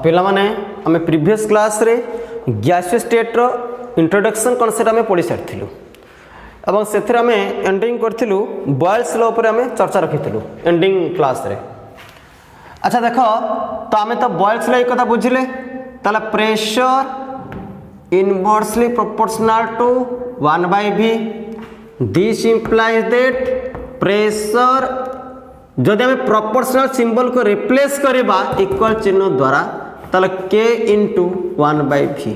पिला माने आम प्रीवियस क्लास रे गैसियस स्टेट रो इंट्रोडक्शन कॉन्सेप्ट आम पढ़ी सारी एवं से आम एंडिंग करूँ बॉयल्स लॉ पर आम चर्चा रखी एंडिंग क्लास रे। अच्छा देख तो आम तो बॉयल्स लॉ एक बुझिले ताला pressure inversely proportional to 1/v this implies that pressure जदि आम प्रोपोर्शनल सिंबल को रिप्लेस करवा इक्वल चिन्ह द्वारा ताला k into 1/v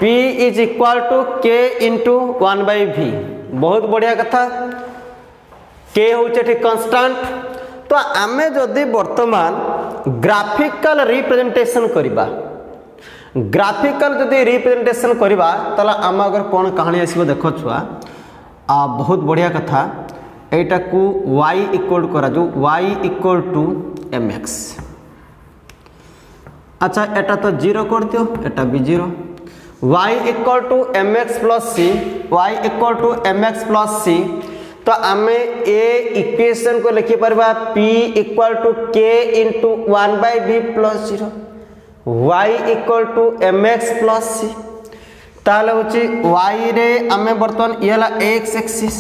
P is equal to k into 1/v। बहुत बढ़िया कथा। k हूँ कन्स्टांट तो आम जदि वर्तमान ग्राफिकल रिप्रेजेंटेशन करवा ग्राफिकल जदि रिप्रेजेंटेशन करवा ताला आम अगर कौन कहानी आसो देख छुआ बहुत बढ़िया कथा एटा को y इक्वल करा जो y इक्वल टू mx। अच्छा एटा तो 0 कर दियो एटा भी 0 y equal to mx plus c y equal to mx plus c तो आम ए इक्वेशन को लिखि परबा p equal to k into 1/v plus 0 y equal to mx plus c ताले होची y रे आम बर्तमान ये ला x एक्सिस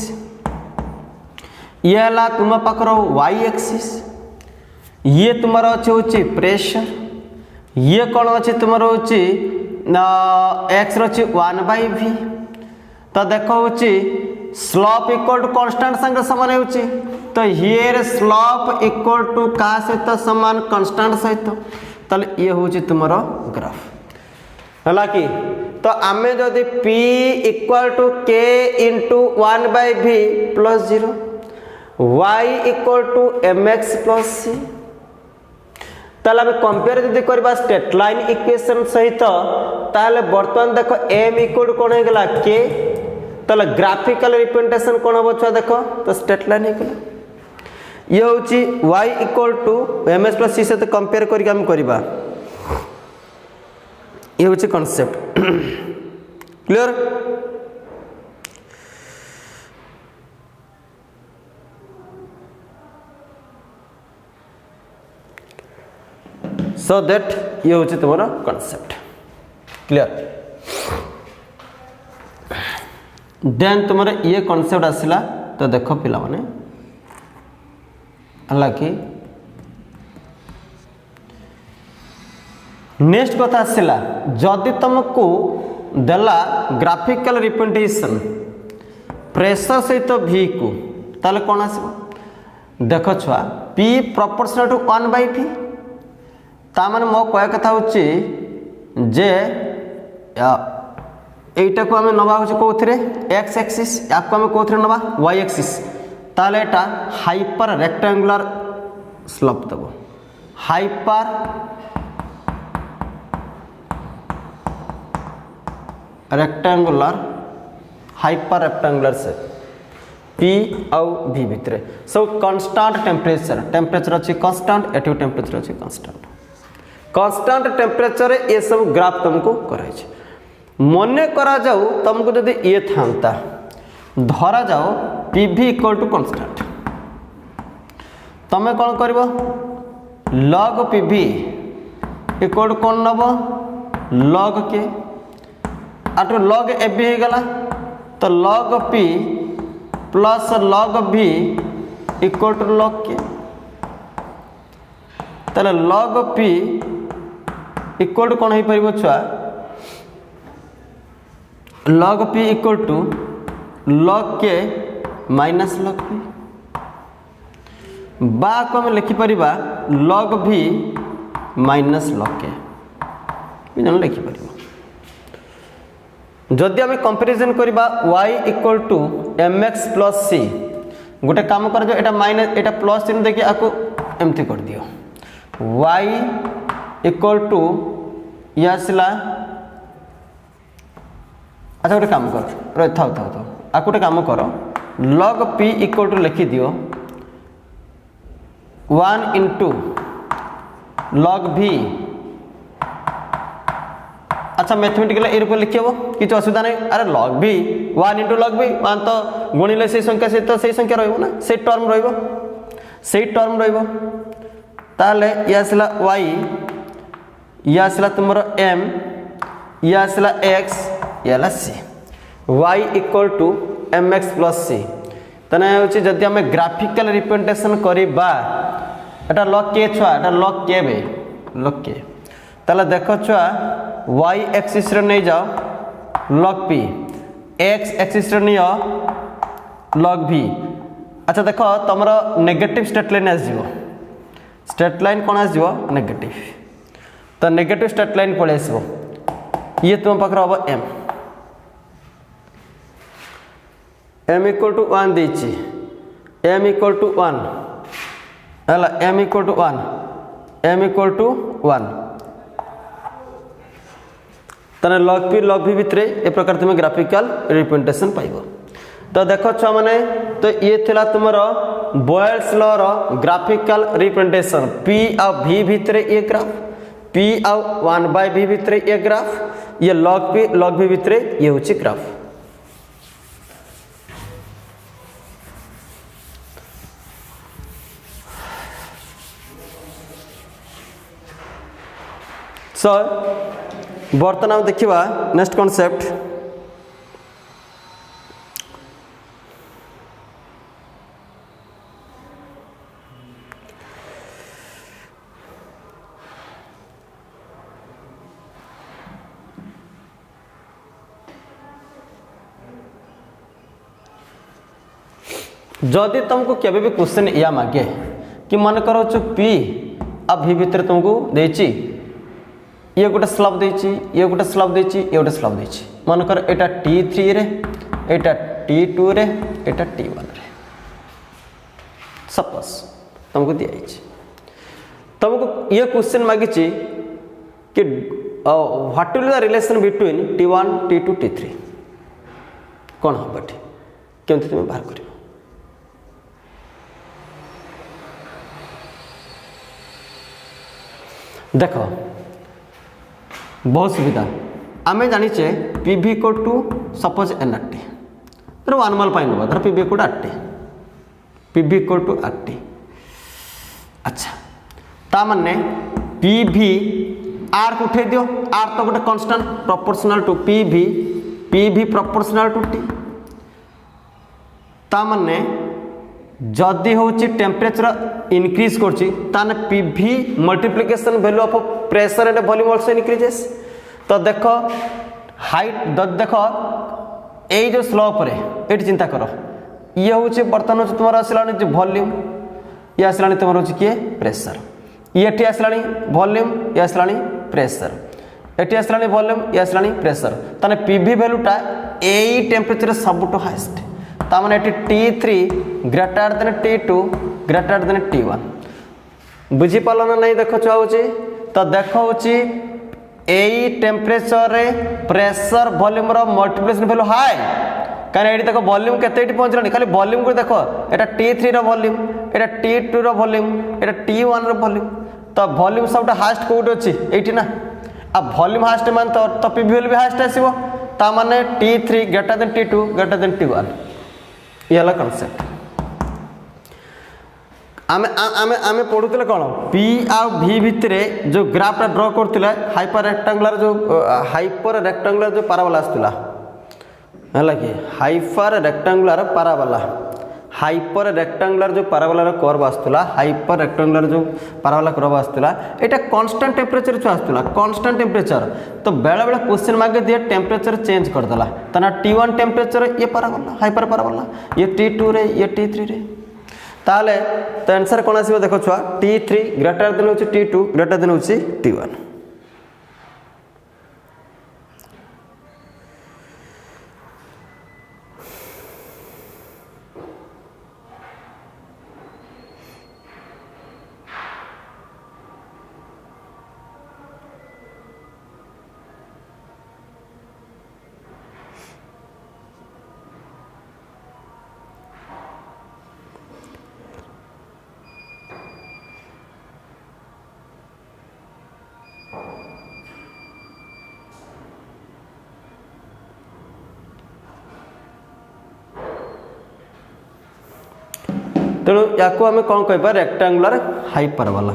ये ला तुम पाखर y एक्सिस ये तुमार अच्छे होची प्रेशर ये कौन अच्छे तुमार होची x रची 1/v तो देख होची स्लोप इक्वल टू कांस्टेंट संगे समान होची तो हियर स्लोप इक्वल टू का सहित समान कांस्टेंट सहित ताले ये होची तुमार ग्राफ हला कि तो आमे जदि p equal to k into 1/v plus 0 y equal to mx plus c ताले आम कंपेयर जदि करबा स्ट्रेट लाइन इक्वेशन सहित ताले वर्तमान देख m इक्वल टू कोन हेगला k ताले ग्राफिकल रिप्रेजेंटेशन कोन हो छुआ देख तो स्ट्रेट लाइन हेगला ये होची y equal to mx plus c से कंपेयर करके हम करबा ये होची कांसेप्ट क्लियर। सो दैट ये होची तुम्हारा कांसेप्ट क्लियर। देन तुम्हारे ये कांसेप्ट आसला तो देखो पिला माने हालांकि नेक्स्ट कथा आसला जदि तुमको देला ग्राफिकल रिप्रेजेंटेशन प्रेशर सहित v को ताले कौन आसो देख छुआ p प्रोपोर्शनल टू 1/v तामान मो कह कथा होची जे एटा को हमें नबा होची कोथरे x एक्सिस या को हमें कोथरे नबा y एक्सिस ताले एटा हाइपर रेक्टेंगुलर स्लोप दबो हाइपर रेक्टेंगुलर से p आउ v भितरे सब कांस्टेंट टेम्परेचर अच्छी कांस्टेंट एटू टेम्परेचर अच्छी कांस्टेंट टेम्परेचर ये सब ग्राफ तुमको कराई मने करा जाऊ तुमको जदि ये था धरा जाओ pv इक्वल टू कांस्टेंट तमें कौन कर log pv इक्वल टू कौन नब log के आठ log ab हो गला तो log p plus log v equal to log K ताले log p इक्वल टू कौन हो पार छुआ log p equal to log K minus log p बा को हम लिखिपर log v minus log K लिखिपर जदि आम कंपेरिजन करवा y equal to mx plus c गोटे काम कर एटा माइनस एटा प्लस चिन्ह देखिए आपको एमती कर दियो y इक्वल टू ये आसला अच्छा गोटे काम कर रही था आपको गोटे काम कर log p इक्वल टू लिखि दियो 1 इंटू log v अच्छा मैथमेटिकल ए रूप लिखी हम किसी असुविधा नहीं अरे log v 1 into log v 1 तो गुणिले से संख्या सहित से संख्या रही ना से टर्म रही से टर्म रहिबो ताले ये आसला y ये आसला तुमरो m ये आसला x ये आला c y equal to mx plus c तने होची जदि हमें ग्राफिकल रिप्रेजेंटेशन करबा एटा लॉग के छुआ एटा लॉग के बे लॉग के ताले देखो छुआ y एक्सिस रे नै जाओ log p x एक्सिस रे नियो log v। अच्छा देखो तुमरो नेगेटिव स्टेट लाइन आस जीवो स्टेट लाइन कोन आस जीवो नेगेटिव तो नेगेटिव स्टेट लाइन पळे आसीबो ये तुम पाखर हबो m इक्वल टू 1 देछि m इक्वल टू 1 हला m equal to 1 m equal to 1 तने log p log v भितरे ए प्रकार तुम ग्राफिकल रिप्रेजेंटेशन पाइबो। तो देखो छुआ माने तो ये थिला तुमरो बॉयल्स लॉ रो ग्राफिकल रिप्रेजेंटेशन p आ v भितरे ये ग्राफ p आ 1/v भितरे ये ग्राफ ये log p log v भितरे ये होची ग्राफ। सो बर्तमान देखिबा नेक्स्ट कॉन्सेप्ट जदि तुमको केबे भी क्वेश्चन या मागे कि मन करो p आ v भितर तुमको देछि ये गोटे स्लैब देछि ये गोटे स्लैब देछि ये गोटे स्लैब देछि मन कर एटा t3 रे एटा t2 रे एटा t1 रे सपोज तुमको दिया अछि तुमको ये क्वेश्चन मागी छि कि what will the relation between t1 t2 t3 कोन होबठी केमति तुम बाहर करियो। देखो बहुत सुविधा आमे जानिचे pv equal to suppose nrt तर 1 मोल पाइन नबा धर pv equal to rt pv equal to rt। अच्छा ता माने pv r को उठे दियो r तो गोटे constant proportional to pv proportional to t ता माने जदि होची टेम्परेचर इंक्रीज करची ताने pv multiplication value of pressure and volume also increases. तो देखो हाइट देखो ए जो स्लोप रे एटी चिंता करो ये होची बर्तन होची तुमरा आसलानी जो वॉल्यूम ये आसलानी तुमरा होची के प्रेशर ये एटी आसलानी वॉल्यूम ये आसलानी प्रेशर एटी आसलानी वॉल्यूम ये आसलानी प्रेशर ताने pv वैल्यूटा ए टेम्परेचर सबटो हाईएस्ट ता माने eighty t3 greater than t2 greater than t1 बुझी पालो ना नहीं देखो छुआ होची तो देखो होची ए टेम्परेचर रे प्रेशर वॉल्यूम रो मल्टीप्लिकेशन वैल्यू हाई कारण एडी देखो वॉल्यूम केते एटी पहुंचलानी खाली वॉल्यूम को देखो एटा t3 रो वॉल्यूम एटा t2 रो वॉल्यूम एटा t1 रो वॉल्यूम तो वॉल्यूम सबटा हाईएस्ट कोड अछि एटी ना अब वॉल्यूम हाईएस्ट मान तो pv वैल्यू भी हाईएस्ट आसीबो ता माने t3 greater than t2 greater than t1 ये वाला कांसेप्ट आमे आमे आमे पढुतले कोन p आ v भितरे जो ग्राफ ड्रा करथिला हाइपर रेक्टेंगुलर जो पैराबोला आस्तला हला कि हाइपर रेक्टेंगुलर जो पैराबोला रो कर्व आस्तला हाइपर रेक्टेंगुलर जो पैराबोला कर्व आस्तला एटा कांस्टेंट टेम्परेचर छ आस्तला कांस्टेंट टेम्परेचर तो बेला बेला क्वेश्चन मागे दिए टेम्परेचर चेंज कर देला तना t1 टेम्परेचर ये पैराबोला हाइपर पैराबोला ये t2 रे ये t3 रे ताले तो आंसर कोन आसीबो देखो छुआ t3 ग्रेटर देन होची t2 ग्रेटर देन होची t1। तेणु या आम कौन कह रेक्टांगुलर हाइपरबोला।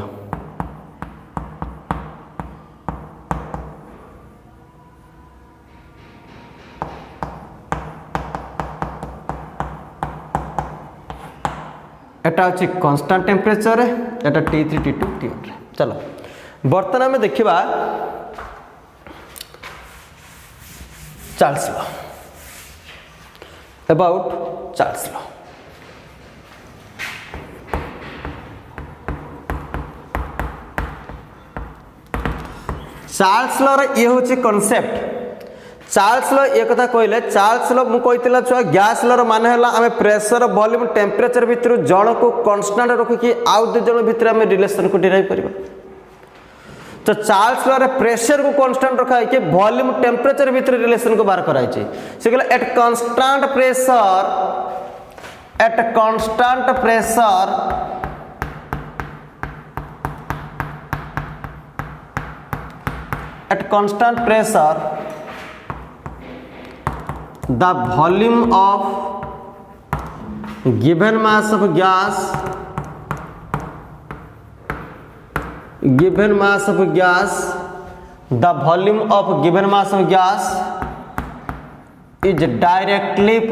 एटा हूँ कन्स्टांट टेम्परेचर, एटा T3 T2 T1। चलो बर्तमान आम देखा Charles law, about Charles law. Charles law ये हूँ कॉन्सेप्ट। चार्ल्स लॉ ये कथा कहले, चार्ल्स लॉ मु कहला छुआ गैस लॉ माने हला आमे प्रेशर वॉल्यूम टेम्परेचर भितर जन को कांस्टेंट रखिकी आउ दु जन भितर आमे रिलेशन को डिराइव करबा। तो चार्ल्स लॉ रे प्रेशर को कांस्टेंट रखा है कि वॉल्यूम टेम्परेचर भितर रिलेशन को बाहर कराई छै। से कहला at constant pressure, eight constant pressure at constant pressure the volume of given mass of gas the volume of given mass of gas is directly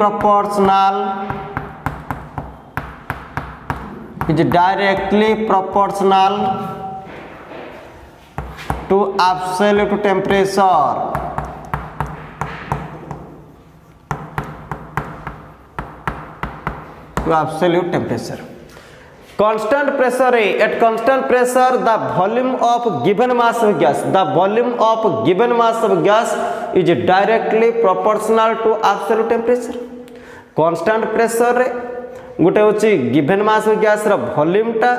proportional to absolute temperature। constant pressure at constant pressure the volume of given mass of gas is directly proportional to absolute temperature। constant pressure रे गोटे होची given mass of gas रो volume टा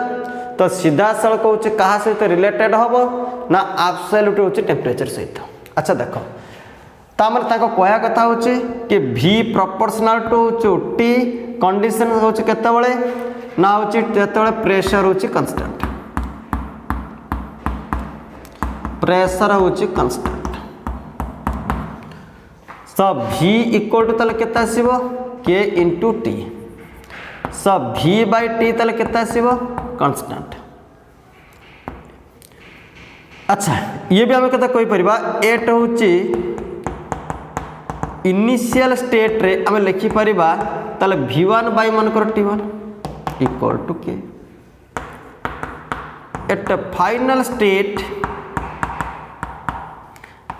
तो सीधा सड़क होची कहा सहित रिलेटेड हबो ना एब्सोल्यूट होची टेम्परेचर सहित। अच्छा देखो तामर ताको कहया कथा होची कि v प्रोपोर्शनल टू होची t कंडीशन होची केते बेले ना होची जेते बेले प्रेशर होची कांस्टेंट, प्रेशर होची कांस्टेंट। सब v इक्वल टू तले केते आसीबो k into t। सब v by t तले केते आसीबो कांस्टेंट। अच्छा ये भी आम कथा कहि परिबा एट होची इनिशियल स्टेट रे आम लिखि परिबा तले v1 by मनकर t1 equal to k। At final state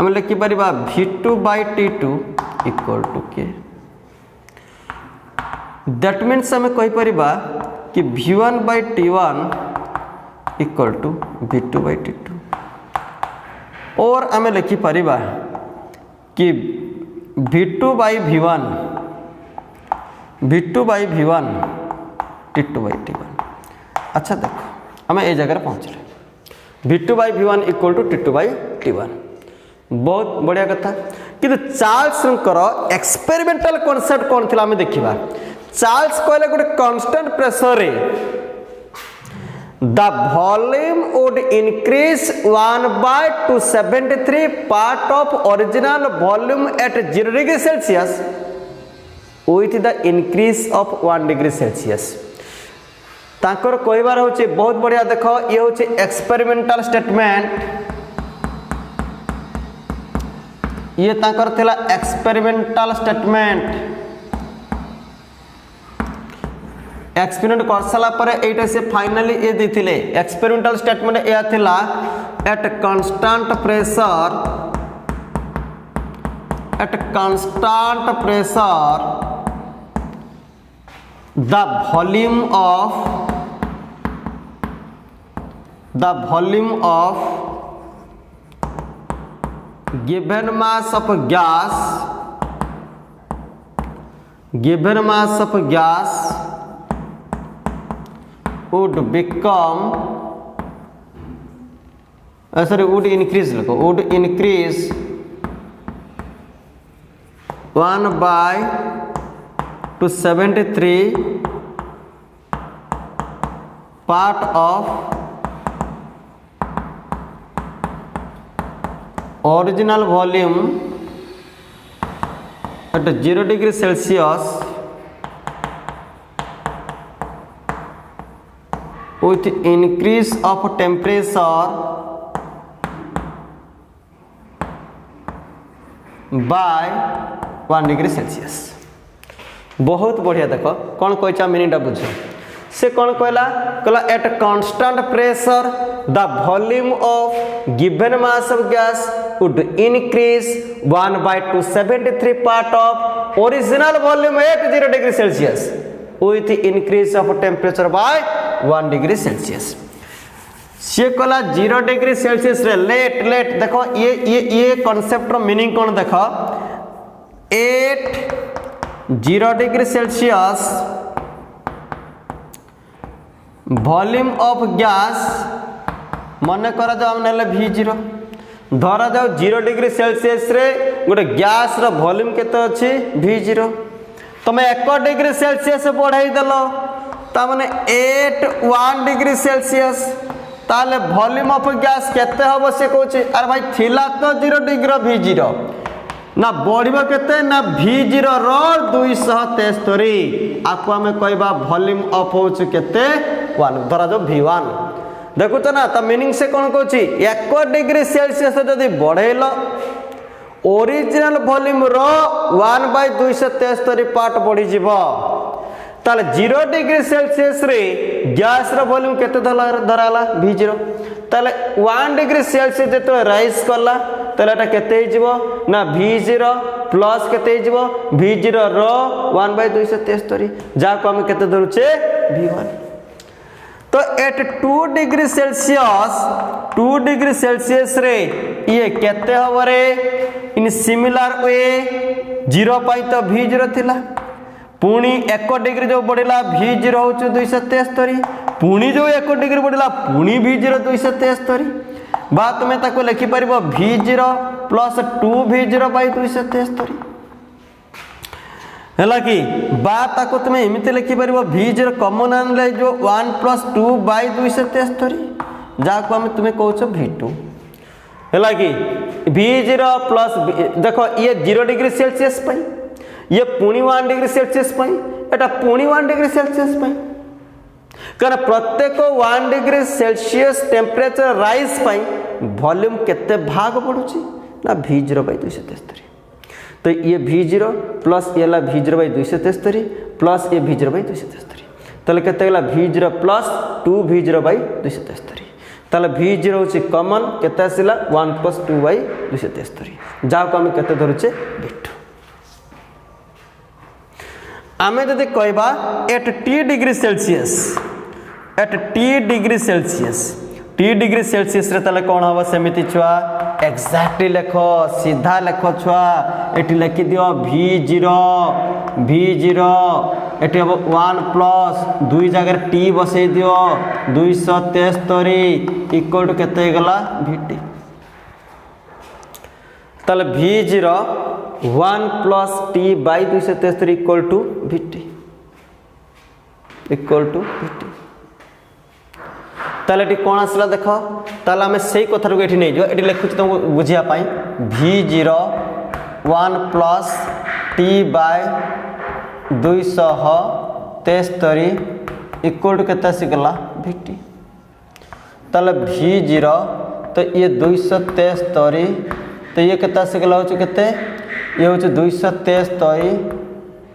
आम लिखि परिबा v2 by t2 equal to k। That means आम कहि परिबा कि v1 by t1 equal to v2 by t2 और आम लिखि परिबा कि v2 by v1 t2 by t1। अच्छा देखो आम ए जगह पहुँचले v2 by v1 equal to t2 by t1। बहुत बढ़िया कथा। किंतु चार्ल्स एक्सपेरिमेंटल कॉन्सेप्ट कौन थी आम देखा। चार्ल्स कहले गोटे कांस्टेंट प्रेशर रे the volume would increase 1/273 part of original volume at 0 degree Celsius with the increase of 1 degree Celsius। ताकर कहबार होची बहुत बढ़िया देखो ये होची एक्सपेरिमेंटल स्टेटमेंट। ये ताकर थिला एक्सपेरिमेंटल स्टेटमेंट। एक्सपेरिमेंट कर साला परे एटा से फाइनली ये देथिले एक्सपेरिमेंटल स्टेटमेंट या थिला eight constant pressure the volume of given mass of gas would become would increase 1/273 part of original volume at 0 degree Celsius with increase of temperature by 1 degree Celsius. बहुत बढ़िया देख कौन कह मीनिंगटा बुझ से कौन कहला at constant pressure the volume of given mass of gas would increase 1/273 part of original volume at 0 degree Celsius with increase of temperature by 1 degree Celsius. सी कहला 0 डिग्री सेल्सियस रे लेट देखो ये कॉन्सेप्ट रो मीनिंग कौन देख at 0 degree Celsius volume of gas मन करा जाओ हम नेले V0 धरा जाओ 0 डिग्री सेल्सियस रे गोटे गैस रो वॉल्यूम केते अछि V0 तुम 1 डिग्री सेल्सियस बढ़ाई देलो ता माने 1 डिग्री सेल्सियस ताले वॉल्यूम ऑफ गैस केते हबो से कहूची अरे भाई थिला तो 0 डिग्री V0 ना बढ़िबो केते ना V0 रो 273 आपको हमें कहबा वॉल्यूम ऑफ होच केते 1 धरा जो V1 देखो तो ना त मीनिंग से कोन कहूची 1 डिग्री सेल्सियस जदी बढ़ेलो ओरिजिनल वॉल्यूम रो 1/273 पार्ट बढ़ी जीवो ताले 0 डिग्री सेल्सियस रे गैस रो वॉल्यूम केते धराला V0 ताले 1 डिग्री सेल्सियस जेतो राइज करला ताले एटा केते ही जीवो ना V0 प्लस केते ही जीवो V0 रो 1/273 जा को हम केते धरुचे V1 तो एट 2 डिग्री सेल्सियस रे ये केते हबो रे इन सिमिलर वे 0 पाई तो V0 थिला पुणी 1 डिग्री जो बढ़िला V0 होच 273 पुणी जो 1 डिग्री बढ़िला पुणी V0 273 बा तुमे ताको लिखि परिबो V0 प्लस 2V0 बाय 273 हैला कि बा ताको तुमे एमिते लिखि परिबो V0 कॉमन आनले जो 1 प्लस 2 बाय 273 जाको हम तुमे कहउछो V2 हैला कि V0 प्लस देखो ये 0 डिग्री सेल्सियस पाई ये पुणी 1 डिग्री सेल्सियस पाई एटा पुणी 1 डिग्री सेल्सियस पाई कारण प्रत्येक 1 डिग्री सेल्सियस टेम्परेचर राइज पाई वॉल्यूम केते भाग पडुची ना V0 बाय 273 तो ये V0 प्लस ये ला V0 बाय 273 प्लस ये V0 बाय 273 तले केते गला V0 प्लस 2V0 बाय 273 ताले V0 होची कॉमन केते आसिला 1 प्लस 2 बाय 273 जा को हम केते धरुचे V2 आमे जदि कहबा एट T डिग्री सेल्सियस रे ताले कोन हबो सेमिति छुआ एक्जेक्टली लेखो सीधा लेखो छुआ एटी लिखि दियो V0 एटी हबो 1 प्लस 2 जगह T बसै दियो 273 इक्वल टू केते गला VT ताले V0 1 plus T by 273 equal to VT ताले टी कोन आसला देखो ताले हमें सही कथा रो एठी नै जो एठी लिखु छी तुमको बुझिया पाई V0 1 plus T by 273 equal to केता सिगला VT ताले V0 तो ये 273 तो ये केता सिगला हो केते ये हो 273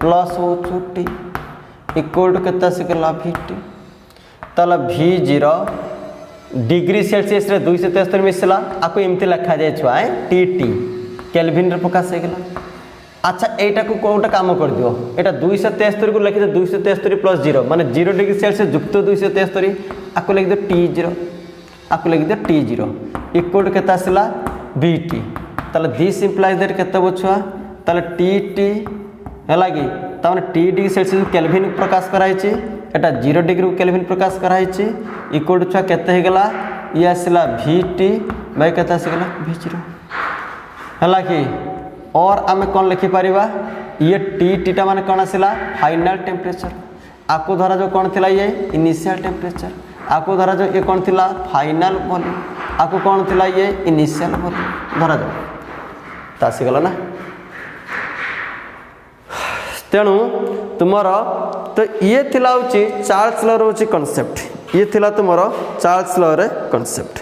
प्लस हो T इक्वल टू केता सिगला VT ताला V0 डिग्री सेल्सियस रे 273 मिसला आपको एमती लिखा जाय छुआ TT केल्विन रे प्रकाश हे गेला अच्छा एटा को कोटा काम कर दियो एटा 273 को लिखि दे 273 प्लस 0 माने 0 डिग्री सेल्सियस युक्त 273 आपको लिखि दे T0 आपको लिखि दे T0 इक्वल टू केता आसला VT ताला दिस इंप्लाइज दैट केता बछुआ ताला TT हैला कि ता माने T डिग्री सेल्सियस केल्विन प्रकाश कराई छी एटा 0 डिग्री केल्विन प्रकाश कराई छी इक्वल टू केते हे गेला ये आसला VT बाय केते आसला V0 हैला कि और आमे कोन लिखि परिबा ये TT टा माने कोन आसला फाइनल टेम्परेचर आपको धरा जो कोन थिला ये इनिशियल टेम्परेचर आपको धरा जो ये कोन थिला फाइनल वॉल्यूम आपको कोन थिला ये इनिशियल वॉल्यूम धरा जो तासी गला ना तेणु तुमर तो ये थिला होची चार्ल्स ला रोची कांसेप्ट ये थिला तुमर चार्ल्स लॉ रे कॉन्सेप्ट।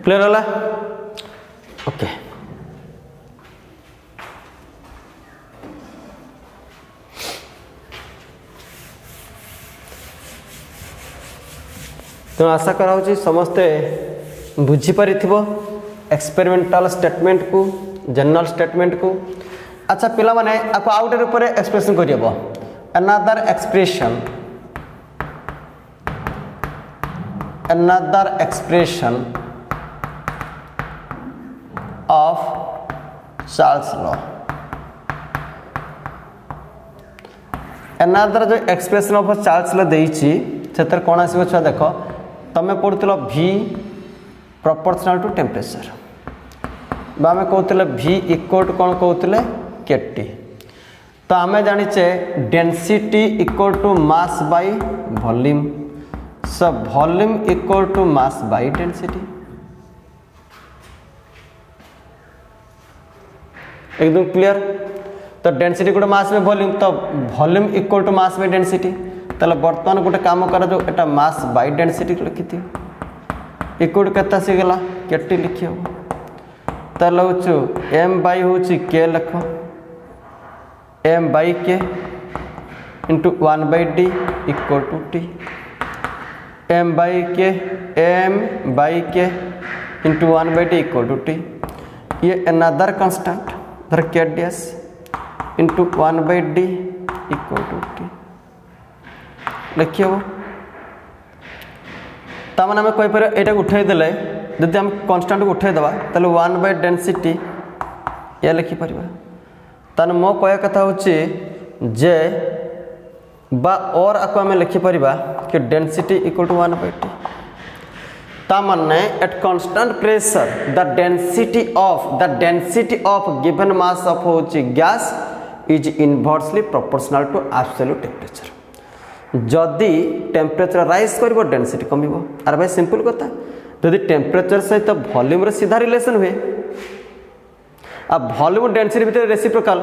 क्लियर होला? ओके। तो आशा करा समस्ते बुझीपारि एक्सपेरिमेंटल स्टेटमेंट को जनरल स्टेटमेंट को। अच्छा पिला माने आपको आउट रूप में एक्सप्रेशन करियबो another expression of Charles law. another जो एक्सप्रेशन ऑफ चार्ल्स लॉ देइछि सेतर कोन आसीबो छुआ देख तमे पढुतलो v प्रोपोर्शनल टू टेम्परेचर बा हमें कहते v इक्वल टू कौन कहते kT। तो आम जाचे density equal to mass by volume. So volume equal to mass by density. एकदम क्लियर। तो डेंसिटी गोटे मास बाय वॉल्यूम तो volume equal to mass by density. ताले बर्तमान गोटे काम कर जो एटा मास बाय डेंसिटी लिखी थी इक्वल टू केता गला kT लिखी हम। ताले हूँ m बाय हूँ k लिख m by k into 1 by d equal to t। m by k into 1 by d equal to t। ये अनदर कांस्टेंट धर k dash into 1 by d equal to t लिखी हम। तामान आम कहीपर यहाँ उठेदेले जदि आम कन्स्टाट को उठेदेवा ताले 1 बाय डेंसिटी या लिखिपर। ताने मो कह कथा हूँ जे बा और आपको आम लिखिपर कि density equal to 1 by T. तामाने at constant pressure the density of given mass of होची gas is inversely proportional to absolute temperature. जदि टेम्परेचर राइज कर डेंसिटी कम। अरे भाई सिंपल कथा जदि टेम्परेचर सहित वॉल्यूम सीधा रिलेशन हुए आ वॉल्यूम डेंसिटी भितर रेसिप्रोकाल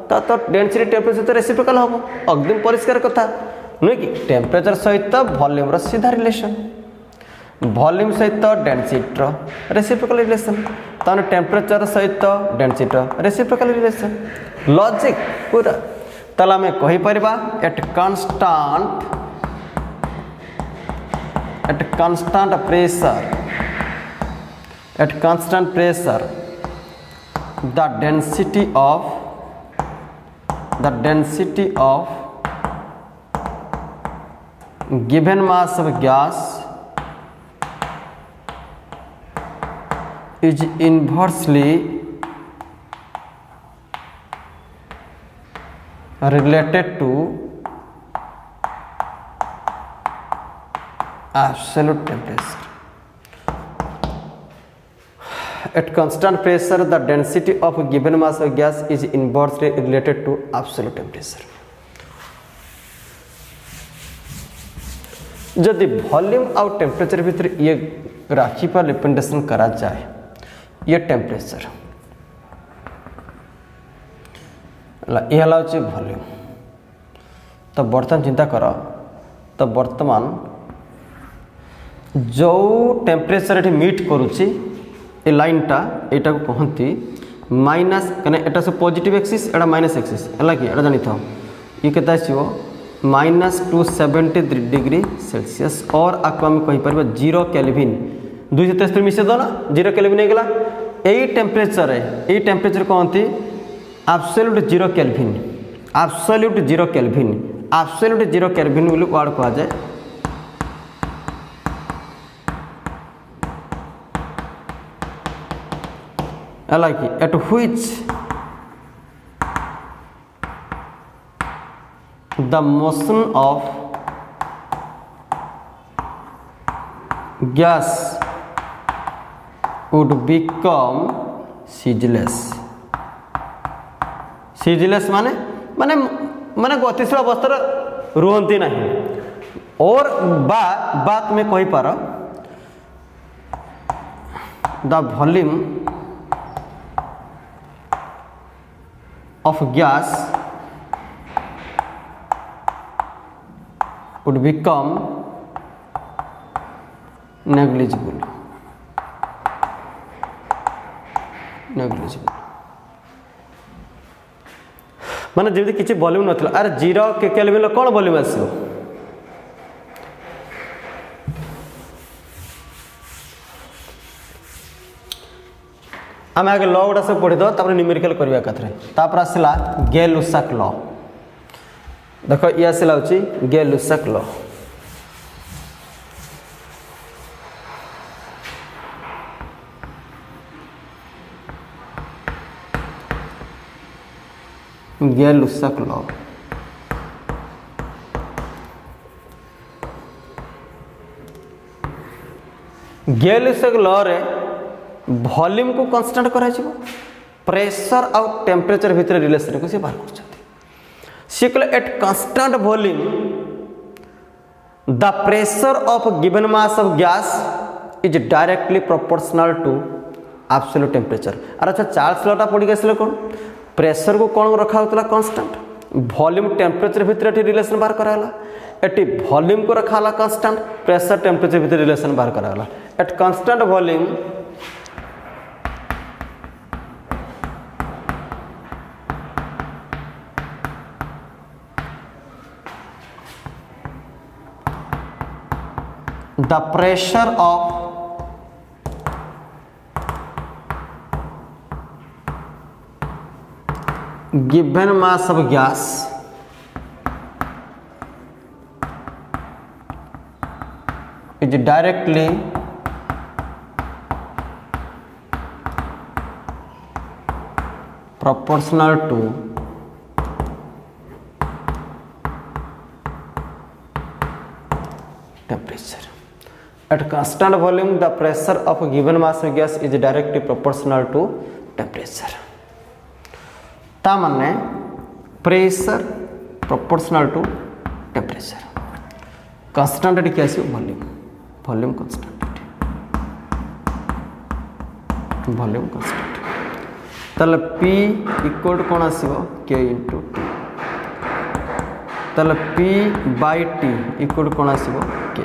तो डेंसिटी टेम्परेचर सहित रेसिप्रोकाल हम एकदम परिष्कार कथा नुहे कि टेम्परेचर सहित वॉल्यूम सीधा रिलेशन वॉल्यूम सहित डेंसिटी रेसिप्रोकाल रिलेशन ताने टेम्परेचर सहित डेंसिटी रेसिप्रोकाल रिलेशन लॉजिक पूरा। ताला में कही परिबा at constant pressure the density of given mass of gas is inversely related to absolute temperature. At constant pressure, the density of a given mass of gas is inversely related to absolute temperature. जदि volume और temperature भीतर ये राशि पर representation करा जाए ये temperature ये हूँ वॉल्यूम। तो बर्तमान चिंता कर तो बर्तमान जो टेम्परेचर ये मीट करुच्ची ए लाइनटा यहाँ को कहती माइनस कहीं एटा सब पॉजिटिव एक्सिस एटा माइनस एक्सिस है कि एटा जानी था ये केता आसो -273 डिग्री सेल्सियस और आपको आम कहीपर 0 केल्विन 273 मिसे दो ना 0 केल्विन होगा यही टेम्परेचर कहती एब्सोल्यूट 0 केल्विन एब्सोल्यूट 0 केल्विन बोली वर्ड कह जाए। like at which the motion of gas would become ceaseless. ceaseless माने माने माने गतिशील अवस्था रुहंती नहीं और बात में कही पार the volume of gas would become negligible. माने जमी किसी वॉल्यूम नथिला अरे 0 के केल्विन कौन वॉल्यूम आसो आम आगे लॉ गुड़ा सब पढ़ीद न्यूमेरिकल करवा कथर आसला गे-लुसाक लॉ देख ये आसला हूँ गे-लुसाक लॉ गे-लुसाक लॉ गे-लुसाक लॉ रे वॉल्यूम को कांस्टेंट करा जिवो प्रेशर और टेम्परेचर भितर रिलेशन को से बाहर कर सी कहले at constant volume the pressure of given mass of gas is directly proportional to absolute temperature. अरे अच्छा चार्ल्स लॉ टा पढ़ी गए कौन प्रेशर को कौन रखा होता कांस्टेंट वॉल्यूम टेम्परेचर भितर रिलेशन बाहर कराला एटी वॉल्यूम को रखा कांस्टेंट प्रेशर टेम्परेचर भितर रिलेशन बाहर कराला eight constant volume the pressure of given mass of gas is directly proportional to temperature. At constant volume, the pressure of a given mass of gas is directly proportional to temperature. ता माने pressure proportional to temperature. Constant एटी क्या आसी volume volume constant volume constant ताले P equal to कोन आसीबो K into T ताले P by T equal to कोन आसीबो K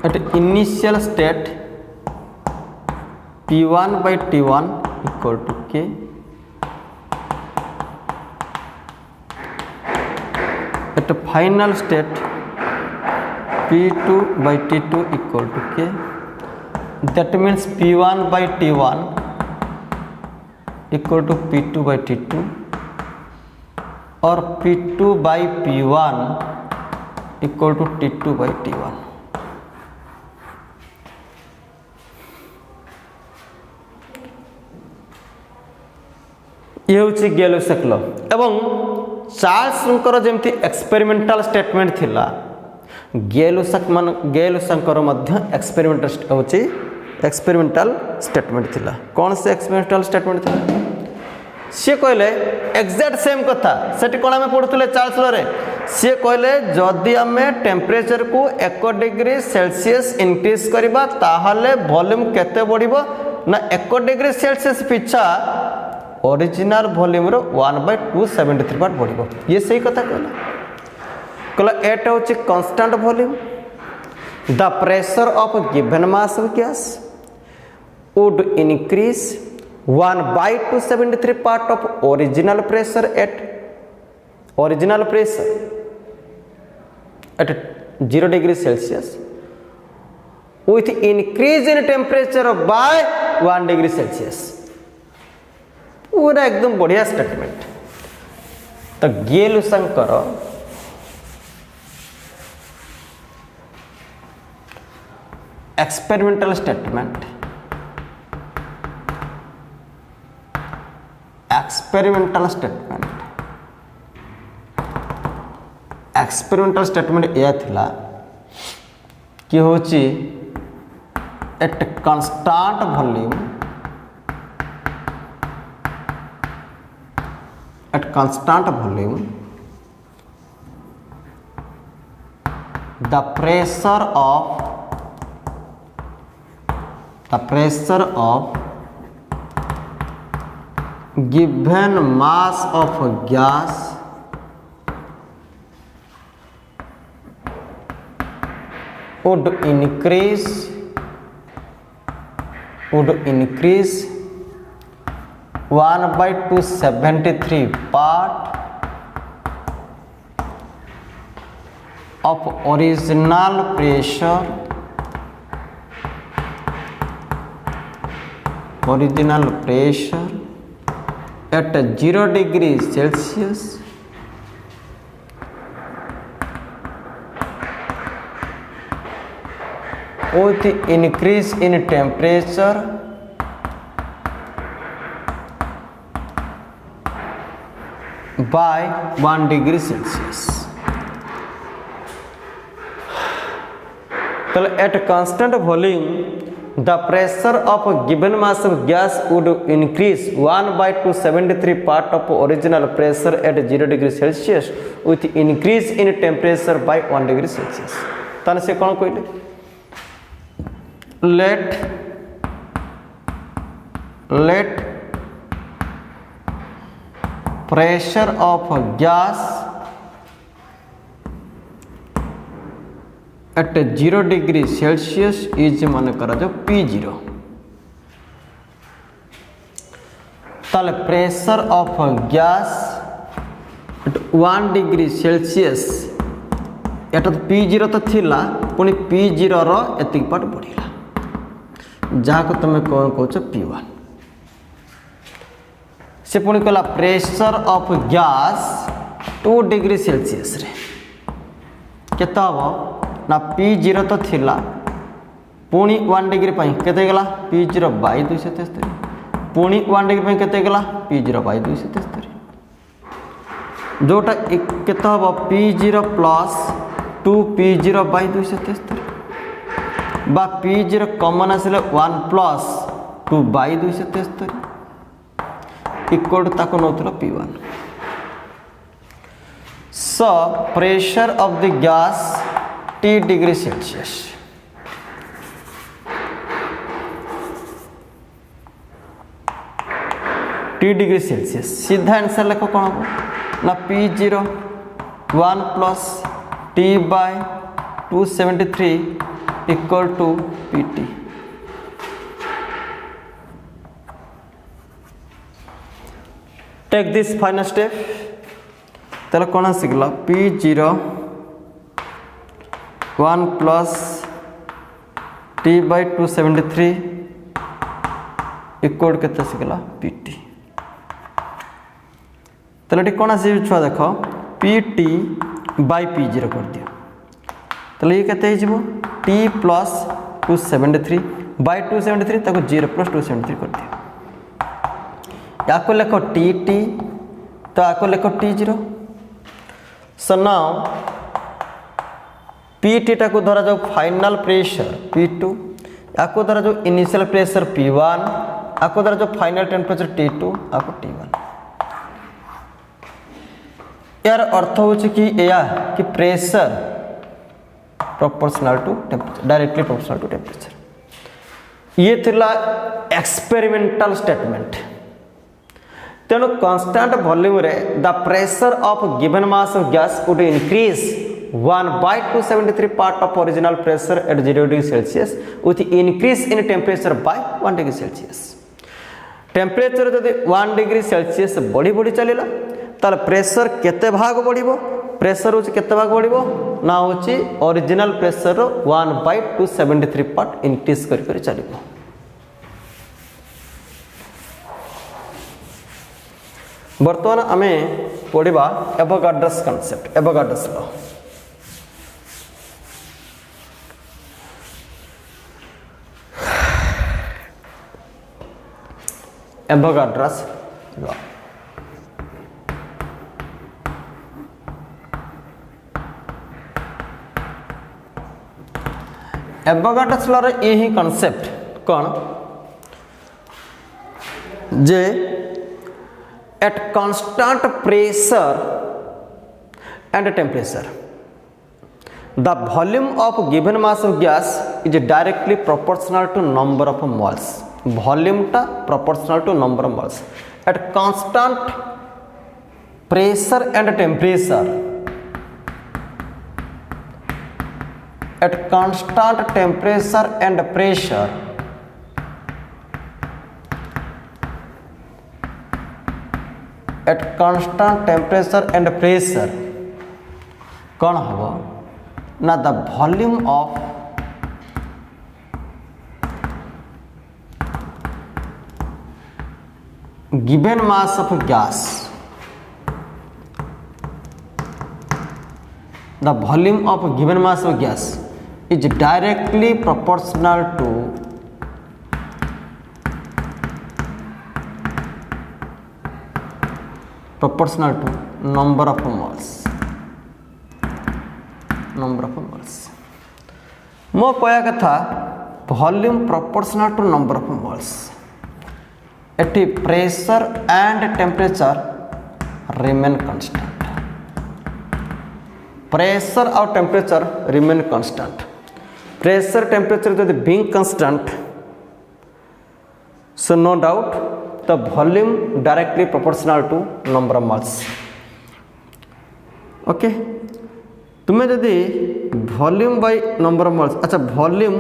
at initial state P1 by T1 equal to K at final state P2 by T2 equal to K that means P1 by T1 equal to P2 by T2 or P2 by P1 equal to T2 by T1। ये हूँ गे-लुसाक law एवं Charles जमती experimental statement थिला गे-लुसाक experimental statement थिला कौन से experimental statement थिला सी कहले एक्जाक्ट सेम कथा सेठी कौन आम पढ़ुले चार्ल्स लॉ रे सी कहले जदि आम टेम्परेचर को 1 डिग्री सेल्सियस इंक्रीज करबा ताहाले वॉल्यूम केते बढ़िबो ना 1 डिग्री सेल्सियस पिछा ओरिजिनल वॉल्यूम रो 1/273 पार्ट बढ़िबो ये सही कथा कहला एटा होची constant volume the pressure of given mass of gas would increase 1/273 part of original pressure at 0 degree Celsius with increase in temperature by 1 degree Celsius पूरा एकदम बढ़िया स्टेटमेंट। तो गे-लुसाक experimental statement experimental statement यह थिला कि होची eight constant volume the pressure of given mass of gas would increase 1/273 part of original pressure at 0 degree Celsius with increase in temperature by 1 degree Celsius. So at constant volume the pressure of a given mass of gas would increase 1/273 part of original pressure at 0 degree Celsius with increase in temperature by 1 degree Celsius. ताने से कौन कहले let pressure of gas at 0 degree Celsius is मान करा जो P0 ताले pressure of gas at 1 degree Celsius एटा तो P0 तो थिला पुनी P0 रो एतिक पार्ट बढ़िला जहाँ को तुम कौन कहछ P1 से पुनी कहला pressure of gas 2 degree Celsius रे केता हो ना P0 तो थिला पुणी 1 डिग्री पाई केते गला P0 बाई 273 पुणी 1 डिग्री पाई केते गला P0 बाई 273 जोटा केता हो P0 प्लस 2P0 बाई 273 बा P0 कॉमन आसिले 1 प्लस 2 बाई 273 इक्वल टू ताको नौतला P1 so pressure of the gas T degree Celsius T degree Celsius सीधा आंसर लिखो कौन हो ना P0 1 plus T by 273 equal to PT take this final step तला कौन सिगला P0 1 plus T by 273 equal केते सिगला PT तला टी कौन आसी छुआ देखो PT by P0 कर दियो तला ये केते हिजबो T plus 273 by 273 ताको 0 plus 273 कर दियो याको लेखो TT तो याको लेखो T0 so now PT टाको धरा जाओ फाइनल प्रेशर P2 याको धरा जाओ इनिशियल प्रेशर P1 याको धरा जाओ फाइनल टेम्परेचर T2 याको T1 यार अर्थ हो कि या कि pressure proportional to temperature directly proportional to temperature ये थिला एक्सपेरिमेंटल स्टेटमेंट तेणु कांस्टेंट वॉल्यूम रे the pressure of given mass of gas would increase 1/273 part of original pressure at 0 degree Celsius with increase in temperature by 1 degree Celsius temperature जदि 1 degree Celsius बढ़ी बढ़ी चलेला तार pressure केते भाग बढ़िबो pressure होची केते भाग बढ़िबो ना होची ओरिजिनल प्रेशर 1/273 पार्ट इंक्रीज कर कर चलिबो वर्तमान आमे पढ़िबा Avogadro's concept Avogadro's law Avogadro's law. Avogadro's law रे यही कॉन्सेप्ट कौन जे at constant pressure and temperature the volume of given mass of gas is directly proportional to number of moles. Volume ta proportional to number of moles at constant pressure and temperature. At constant temperature and pressure, at constant temperature and pressure कौन होगा ना the volume of given mass of gas, the volume of given mass of gas is directly proportional to number of moles. Number of moles मो कहया कथा volume proportional to number of moles. At pressure and temperature remain constant. Pressure और temperature remain constant. Pressure temperature यदि being constant so no doubt the volume directly proportional to number of moles. Okay तुम्हें जदि volume by number of moles, अच्छा volume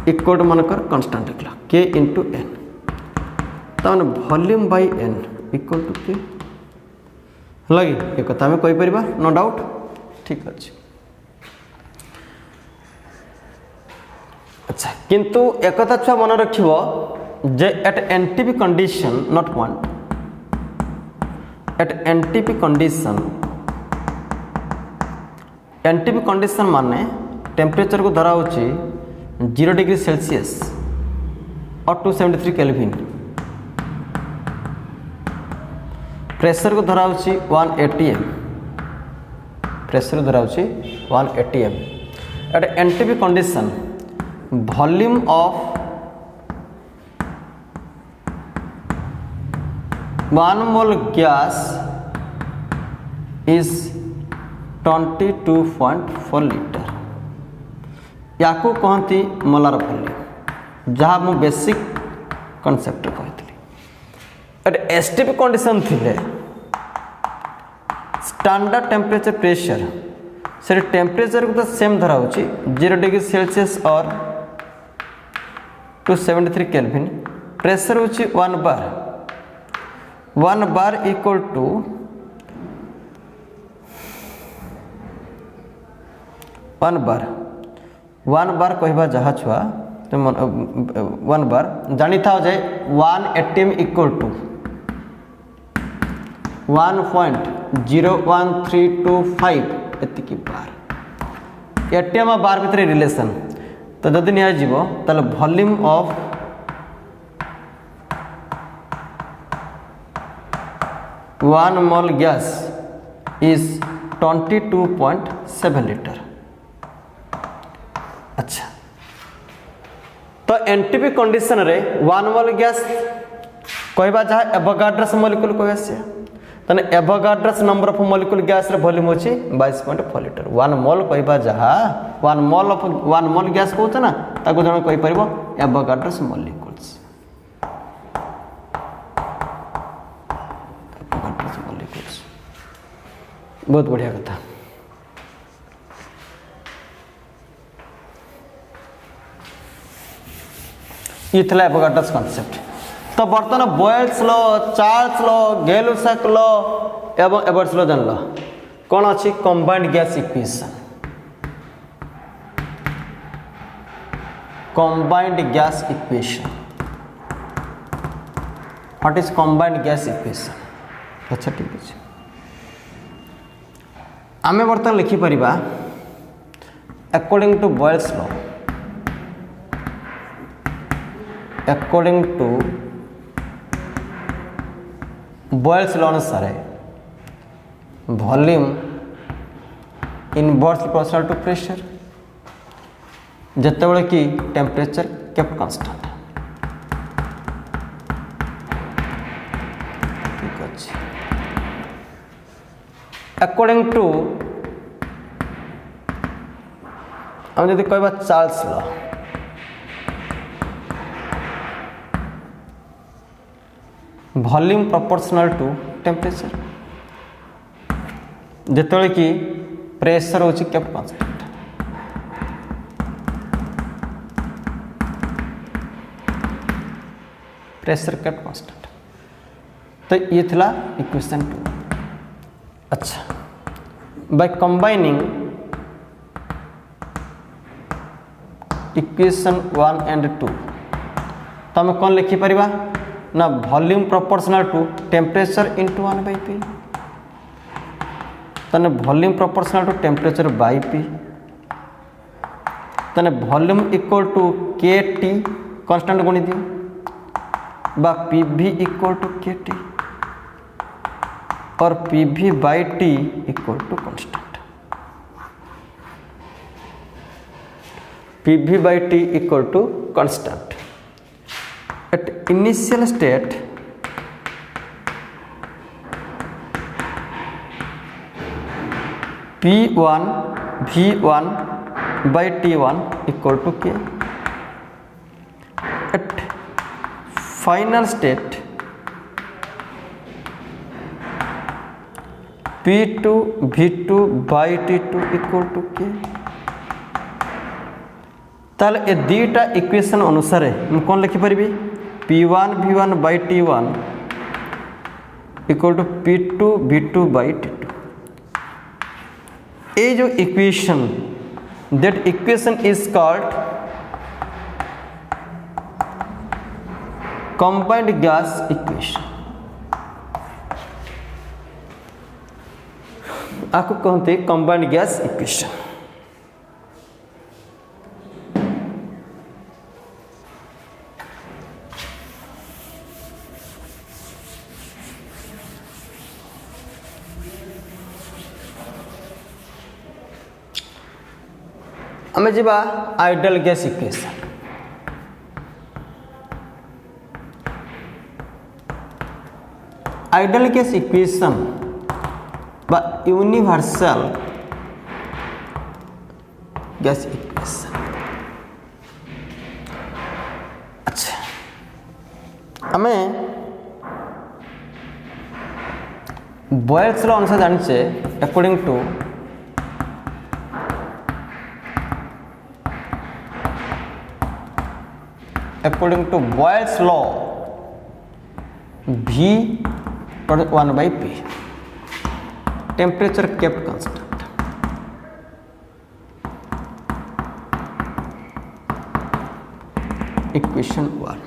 equal to मानकर constant लिखला K into N, ताने volume by N equal to K लगी एक कथा में कहि परिबा नो डाउट। ठीक अछि अच्छा किंतु एक कथा छुआ मन रखिबो जे at NTP condition not point, at NTP condition, NTP condition माने टेम्परेचर को धरा होची 0 डिग्री सेल्सियस और 273 केल्विन, प्रेशर को धरा होची 180 एम, प्रेशर को धरा होची 180 M. At NTP condition volume of 1 mole gas is 22.4 litre. या को कहती मोलार वॉल्यूम जहाँ मु बेसिक कॉन्सेप्ट कहती। एट एसटीपी कंडीशन थिले स्टैंडर्ड टेम्परेचर प्रेशर से टेम्परेचर को तो सेम धरा होची 0 डिग्री सेल्सियस और 273 केल्विन, प्रेशर होची 1 बार, 1 बार इक्वल टू 1 बार कहवा जहाँ छुआ तो 1 बार जानी था जाए 1 एटीएम इक्वल टू 1.01325 एतिकी बार। एटीएम और बार भितर रिलेशन तो जदि निया जीवो ताले volume of one mole gas is 22.7 litre. अच्छा तो एनटीपी कंडीशन रे 1 मोल गैस कहबा जहाँ एवोगाड्रस मॉलिक्यूल कहबा से तने एवोगाड्रस नंबर ऑफ मॉलिक्यूल गैस रे वॉल्यूम होची 22.4 लीटर। 1 मोल कहबा जहाँ 1 मोल गैस कहते ना ताको जण कहि परबो एवोगाड्रस मॉलिक्यूल्स। एवोगाड्रस मॉलिक्यूल्स बहुत बढ़िया कथा। ये था एवोगाड्रस कॉन्सेप्ट। तो बर्तमान Boyle's law, Charles law, Gay Lussac law एवं एबर्ट्स लॉ जानल कौन अच्छी combined gas equation. Combined gas equation what is combined gas equation. अच्छा ठीक है आमे बर्तमान लिखि परिबा according to Boyle's law, according to Boyle's law अनुसार volume inverse proportional to pressure जितेबाला कि टेम्परेचर केप्ट कांस्टेंट। ठीक अच्छे अकॉर्डिंग टू हम जब कह Charles law volume proportional to temperature जितेबाला कि प्रेशर होची kept constant. Pressure kept constant तो ये थिला इक्वेशन 2। अच्छा बाय कंबाइनिंग इक्वेशन 1 एंड 2 तो आम कौन लिखिपर ना volume proportional to temperature into 1/p तने volume proportional to temperature by P तने volume equal to K T constant गुणी दियो बा P V equal to K T और P V by T equal to constant. P V by T equal to constant at initial state P1 V1 by T1 equal to K. At final state P2 V2 by T2 equal to K. ताल ए दीटा equation अनुसार हम कौन लिखिपर P1 V1 by T1 equal to P2 V2 by T2। ये जो equation that equation is called combined gas equation। आपको कहते हैं combined gas equation। आम जा ideal gas equation. Ideal gas equation बा यूनिवर्सल गैस इक्वेशन। अच्छा आम बॉयल्स लॉ अनुसार जाने according to Boyle's law V 1 by P temperature kept constant। equation 1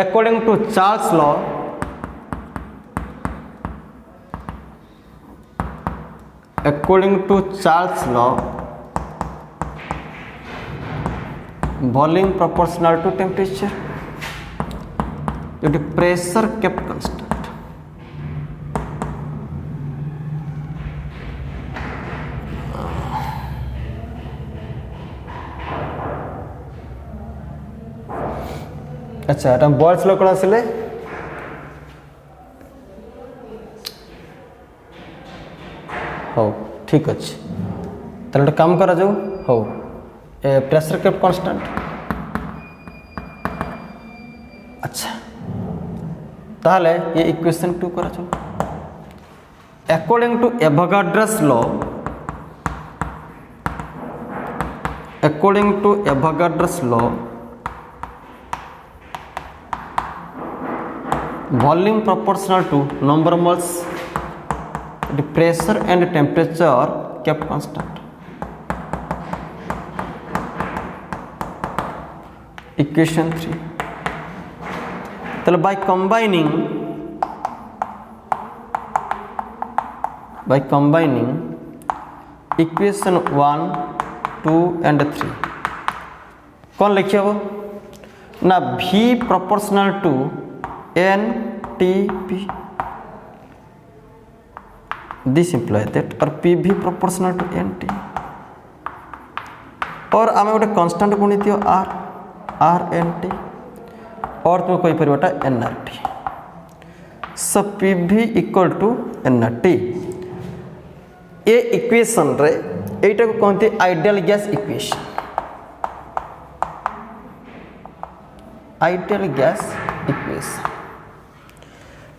according to Charles law volume proportional to temperature जो pressure kept constant. अच्छा Boyle's law कौन आसिले हो ठीक अच्छे ताले गोटे काम करा जाऊ हो प्रेशर केप्ट कांस्टेंट। अच्छा ताहले ये इक्वेशन 2 करा जाऊ according to Avogadro's law volume proportional to number moles pressure and temperature kept constant. Equation 3 तो by combining इक्वेशन 1 2 एंड 3 कौन लिखिए ना V proportional to N TP, this implies that or PV proportional to NT, और आम गोटे कन्स्टाट गुणी दियो RNT और तुम कही पार NRT। So PV equal to NRT। ये इक्वेशन रे एटा को कहते ideal gas equation. Ideal gas equation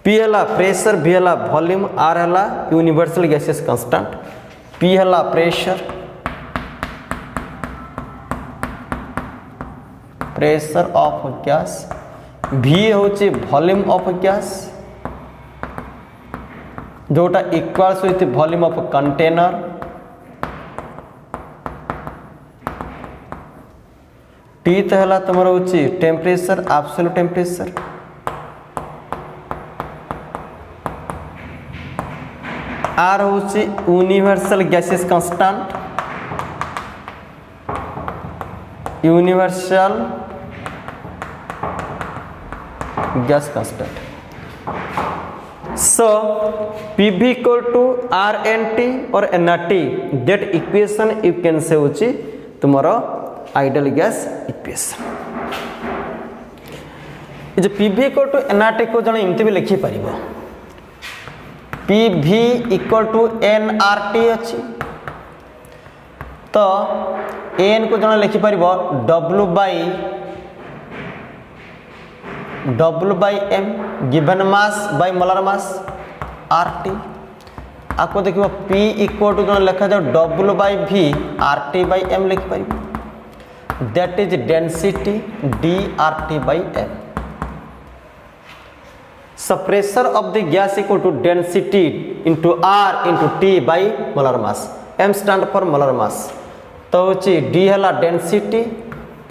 P है प्रेशर, V है वॉल्यूम, R है यूनिवर्सल गैसेस कांस्टेंट, P है प्रेशर ऑफ गैस, V होची वॉल्यूम ऑफ गैस जोटा equals with volume of container, T तो है तुम होची टेम्परेचर, एब्सोल्यूट टेम्परेचर, R होची universal gases constant, universal gas constant. So PV equal to RNT और NRT, that equation you can say होची तुम्हारा आइडियल गैस इक्वेशन। ये जो PV equal to NRT को जन इमती भी लिखी परिबो, PV equal to NRT अच्छी तो N को जन लिखी परिबो W by M given mass by molar mass RT। आपको देखिए P इक्वल टू जन लिखा जाए W by V RT by M लिख पारिबो, that is density DRT by M। So pressure of the gas equal to density into R into T by molar mass, M stand for molar mass तो होची D है density,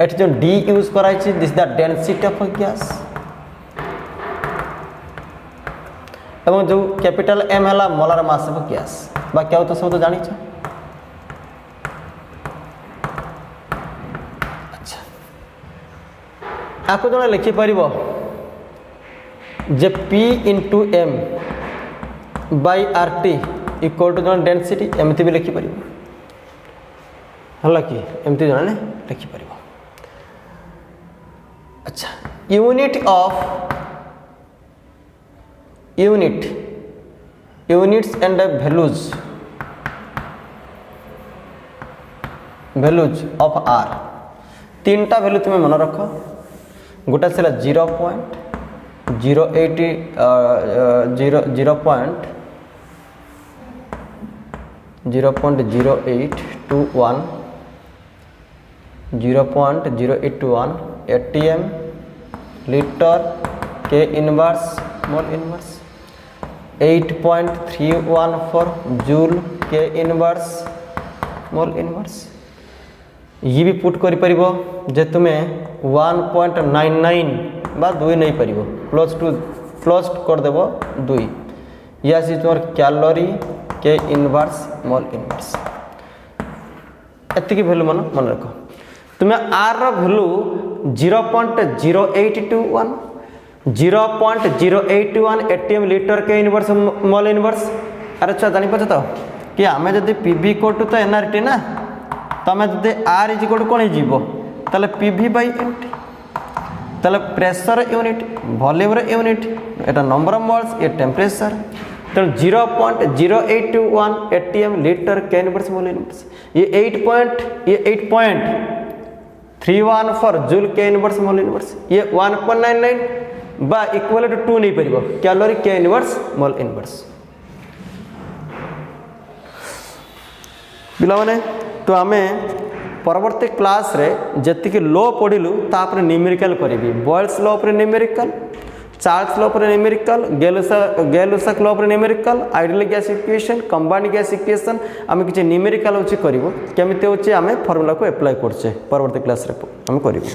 eight जो D use कराई छी this the density of gas, एवं जो capital M है molar mass of gas. बाकी आउ तो सब तो जानी छ। अच्छा आपको जने लिखि परिबो जे P into M by RT equal to जने डेंसिटी, एमती भी लिखि परिबो हला कि एमती जने लिखि परिबो। अच्छा units and values of R, तीनटा वैल्यू तुम्हें मन रख, गोटा से 0.081, 0.0821 ATM litre K inverse mole inverse, 8.314 joule K inverse mole inverse. ये भी पुट करि परिबो जे तुमे 1.99 बा 2 नहीं परिबो, प्लस कर देबो 2, या सी तोर calorie K inverse mole inverse. एतिकी वैल्यू मन रखो। तुम्हें R रो value 0.0821 ATM litre K inverse mole inverse. अरे अच्छा जानी पछ तो कि आमे जदि PV इक्वल टू तो NRT ना, तो आमे जदि R इज इक्वल टू कोन हिजिबो तले PV बाय NT, तले प्रेशर यूनिट, वॉल्यूम रे यूनिट, एटा नंबर ऑफ मोल्स, ये टेम्परेचर, तो 0.081 ATM litre K inverse mole inverse, ये 8.314 joule K inverse mole inverse, ये 1.99 बा इक्वल टू 2 नहीं परिबो calorie K inverse mole inverse. पिला माने तो आमे परवर्ती क्लास रे जति के लो पढिलु तापर न्यूमेरिकल करिवि, बॉयल्स लॉ पर न्यूमेरिकल, चार्ल्स लॉ पर न्यूमेरिकल, गेलुसक लॉ पर numerical, ideal gas equation, combined gas equation, आमे किछि न्यूमेरिकल होछि करिवो, केमिति होछि आमे फार्मूला को अप्लाई करछे परवर्ती क्लास रे आमे करिवो।